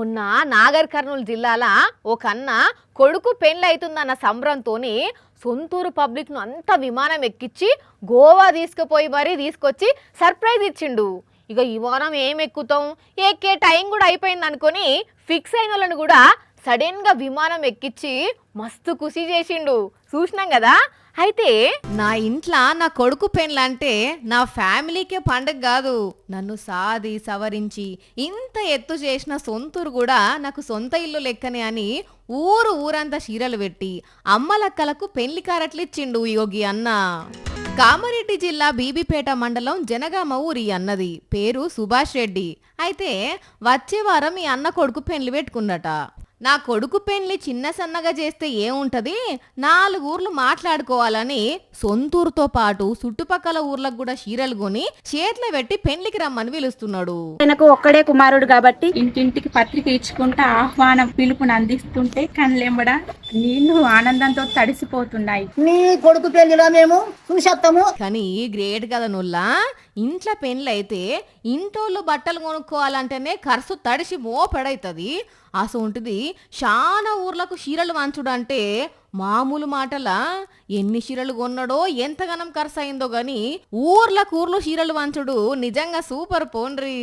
మొన్న నాగర్ కర్నూలు జిల్లాల ఒక అన్న కొడుకు పెళ్ళైతుందన్న సంబరంతోని సొంతూరు పబ్లిక్ను అంతా విమానం ఎక్కించి గోవా తీసుకుపోయి తీసుకొచ్చి సర్ప్రైజ్ ఇచ్చిండు. ఇక ఈ వారం ఏం ఎక్కుతాం, ఎక్కే టైం కూడా అయిపోయింది అనుకొని ఫిక్స్ అయిన వాళ్ళని కూడా సడన్గా విమానం ఎక్కించి మస్తు ఖుషి చేసిండు. చూసినాం కదా. అయితే నా ఇంట్లో నా కొడుకు పెళ్ళంటే నా ఫ్యామిలీకే పండగ కాదు, నన్ను సాది సవరించి ఇంత ఎత్తు చేసిన సొంతూరు కూడా నాకు సొంత ఇల్లు లెక్కనే అని ఊరంతా చీరలు పెట్టి అమ్మలక్కలకు పెళ్లి కారట్లు ఇచ్చిండు యోగి అన్న. కామారెడ్డి జిల్లా బీబీపేట మండలం జనగామ ఊరి అన్నది పేరు సుభాష్ రెడ్డి. అయితే వచ్చే వారం ఈ అన్న కొడుకు పెళ్లి పెట్టుకున్నట. నా కొడుకు పెళ్లి చిన్న సన్నగా చేస్తే ఏముంటది, 4 ఊర్లు మాట్లాడుకోవాలని సొంతూరుతో పాటు చుట్టుపక్కల ఊర్లకు కూడా చీరలు కొని చేతిలో పెట్టి పెళ్లికి రమ్మని పిలుస్తున్నాడు. ఆయనకు ఒక్కడే కుమారుడు కాబట్టి ఇంటింటికి పత్రిక ఇచ్చుకుంటా ఆహ్వానం పిలుపుని అందిస్తుంటే కళ్ళెంబడ నీళ్లు ఆనందంతో తడిసిపోతున్నాయి. నీ కొడుకు పెళ్లిలో మేము చూసేస్తాము. కానీ గ్రేట్ కదా నుల్లా. ఇంట్లో పెళ్ళైతే ఇంటోళ్ళు బట్టలు కొనుక్కోవాలంటేనే ఖర్చు తడిసి మోపెడైతుంది. అసొంటిది చాలా ఊర్లకు చీరలు వంచుడంటే మామూలు మాటలా? ఎన్ని చీరలు కొన్నాడో ఎంతగానం ఖర్చు అయిందో గాని ఊర్లకు చీరలు వంచుడు నిజంగా సూపర్ పోండ్రి.